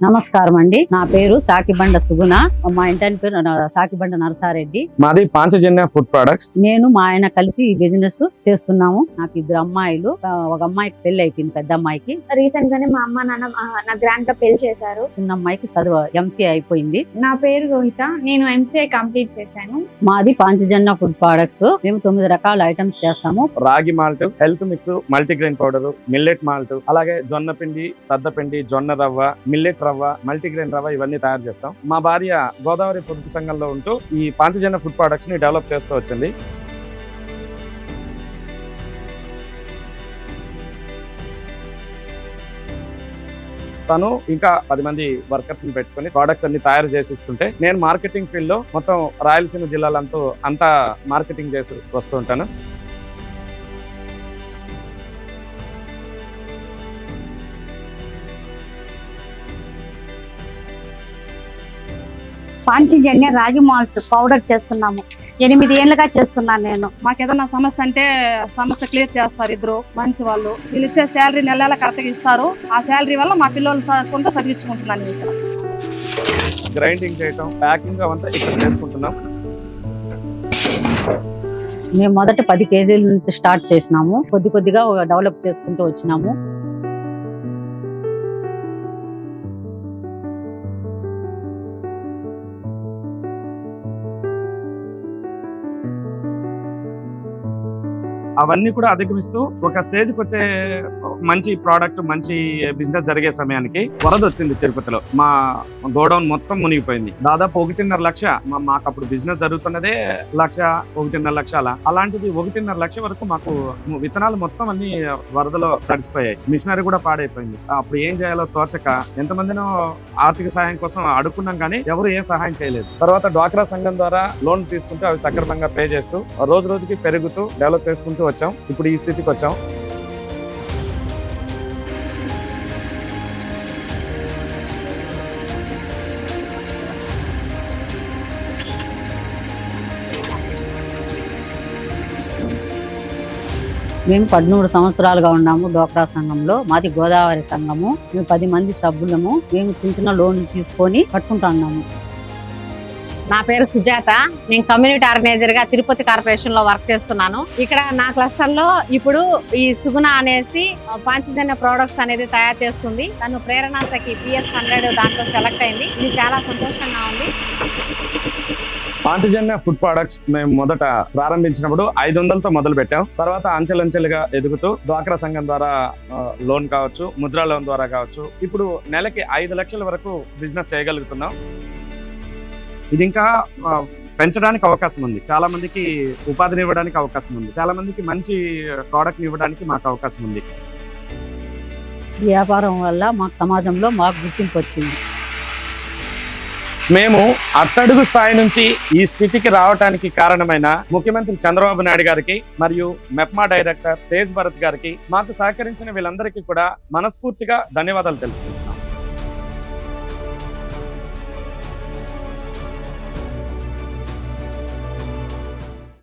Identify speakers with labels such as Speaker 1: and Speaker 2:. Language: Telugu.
Speaker 1: నమస్కారం అండి. నా పేరు సాకిబండ సుగుణ. మా ఇంటి పేరు సాకిబండ నరసారెడ్డి.
Speaker 2: మాది పాంచజన్య ఫుడ్ ప్రొడక్ట్స్.
Speaker 1: నేను మా ఆయన కలిసి ఈ బిజినెస్ చేస్తున్నాము. నాకు 2 అమ్మాయిలు, ఒక అమ్మాయికి పెళ్లి అయిపోయింది, పెద్ద అమ్మాయికి.
Speaker 3: రీసెంట్ గానే మా అమ్మ నాన్న నా గ్రాండ్ గా పెళ్లి చేశారు.
Speaker 1: చిన్న అమ్మాయికి చదువు ఎంసీఏ అయిపోయింది.
Speaker 3: నా పేరు రోహిత, నేను ఎంసీఏ కంప్లీట్ చేశాను.
Speaker 1: మాది పాంచజన్య ఫుడ్ ప్రొడక్ట్స్. మేము 9 రకాల ఐటమ్స్ చేస్తాము.
Speaker 2: రాగి malt, health mix, multigrain powder, millet malt, అలాగే జొన్న పిండి, సద్ద పిండి, జొన్న రవ్వ, మిల్లెట్ రవ్వ, మల్టీగ్రెయిన్ రవ్వ ఇవన్నీ తయారు చేస్తాం. మా భార్య గోదావరి పొదుపు సంఘంలో ఉంటూ ఈ పాంచజన్య ఫుడ్ ప్రొడక్ట్స్ ని డెవలప్ చేస్తూ వచ్చింది. తను ఇంకా 10 మంది వర్కర్స్ ని పెట్టుకుని ప్రొడక్ట్స్ అన్ని తయారు చేసి ఇస్తుంటే, నేను మార్కెటింగ్ ఫీల్డ్ లో మొత్తం రాయలసీమ జిల్లాలంతా అంతా మార్కెటింగ్ చేసి వస్తూ ఉంటాను.
Speaker 3: పాంచజన్య రాగి మాల్ట్ పౌడర్ చేస్తున్నాము. 8 ఏళ్ళుగా చేస్తున్నాను నేను.
Speaker 4: మాకు ఏదైనా సమస్య అంటే సమస్య క్లియర్ చేస్తారు ఇద్దరు మంచి వాళ్ళు. వీళ్ళు ఇచ్చే శాలరీ నెల కరెక్ట్గా ఇస్తారు. ఆ శాలరీ వల్ల మా పిల్లలు కొంత చదివించుకుంటున్నాను. ఇక్కడ
Speaker 2: గ్రైండింగ్ చేయటం, ప్యాకింగ్ అవంతా ఇక్కడ చేసుకుంటున్నాం.
Speaker 1: మేము మొదట 10 కేజీల నుంచి స్టార్ట్ చేసినాము. కొద్దిగా డెవలప్ చేసుకుంటూ వచ్చినాము.
Speaker 2: అవన్నీ కూడా అధిగమిస్తూ ఒక స్టేజ్కి వచ్చే మంచి ప్రోడక్ట్, మంచి బిజినెస్ జరిగే సమయానికి వరద వచ్చింది తిరుపతిలో. మా గోడౌన్ మొత్తం మునిగిపోయింది. దాదాపు 1.5 లక్ష. మాకు అప్పుడు బిజినెస్ జరుగుతున్నదే 1.5 లక్ష. అలాంటిది 1.5 లక్ష వరకు మాకు విత్తనాలు మొత్తం అన్ని వరదలో తడిచిపోయాయి. మిషనరీ కూడా పాడైపోయింది. అప్పుడు ఏం చేయాలో తోచక ఎంతమందినో ఆర్థిక సహాయం కోసం అడుక్కున్నాం, కానీ ఎవరు ఏం సహాయం చేయలేదు. తర్వాత డ్వాక్రా సంఘం ద్వారా లోన్ తీసుకుంటూ అవి సక్రమంగా పే చేస్తూ రోజు రోజుకి పెరుగుతూ డెవలప్ చేసుకుంటూ వచ్చాం. ఇప్పుడు ఈ స్థితికి వచ్చాం.
Speaker 1: మేము 13 సంవత్సరాలుగా ఉన్నాము డ్వాక్రా సంఘంలో. మాది గోదావరి సంఘము. మేము 10 మంది సభ్యులము. మేము చిన్న లోన్లు తీసుకొని కట్టుకుంటున్నాము.
Speaker 5: నా పేరు సుజాత. నేను కమ్యూనిటీ ఆర్గనైజర్ గా తిరుపతి కార్పొరేషన్ లో వర్క్ చేస్తున్నాను. ఇక్కడ నా క్లస్టర్ లో ఇప్పుడు ఈ సుగుణ అనేసి పాంచజన్య ప్రొడక్ట్స్ అనేది తయారు చేస్తుంది. తను ప్రేరణ సఖి PS100 దాంట్లో సెలెక్ట్ అయింది. ఇది చాలా సంతోషంగా ఉంది.
Speaker 2: పాంచజన్య ఫుడ్ ప్రొడక్ట్స్ మేము మొదట ప్రారంభించినప్పుడు 500తో మొదలు పెట్టాం. తర్వాత అంచెలంచెలుగా ఎదుగుతూ డ్వాక్రా సంఘం ద్వారా లోన్ కావచ్చు, ముద్రా లోన్ ద్వారా కావచ్చు, ఇప్పుడు నెలకి 5 లక్షల వరకు బిజినెస్ చేయగలుగుతున్నాం. ఇది ఇంకా పెంచడానికి అవకాశం ఉంది. చాలా మందికి ఉపాధిని ఇవ్వడానికి అవకాశం ఉంది. చాలా మందికి మంచి ప్రోడక్ట్ ఇవ్వడానికి మాకు అవకాశం ఉంది.
Speaker 1: వ్యాపారం వల్ల మాకు సమాజంలో మాకు గుర్తింపు వచ్చింది.
Speaker 2: మేము అట్టడుగు స్థాయి నుంచి ఈ స్థితికి రావడానికి కారణమైన ముఖ్యమంత్రి చంద్రబాబు నాయుడు గారికి మరియు మెప్మా డైరెక్టర్ తేజ్ భరత్ గారికి, మాకు సహకరించిన వీళ్ళందరికీ కూడా మనస్ఫూర్తిగా ధన్యవాదాలు తెలుపుతున్నాను.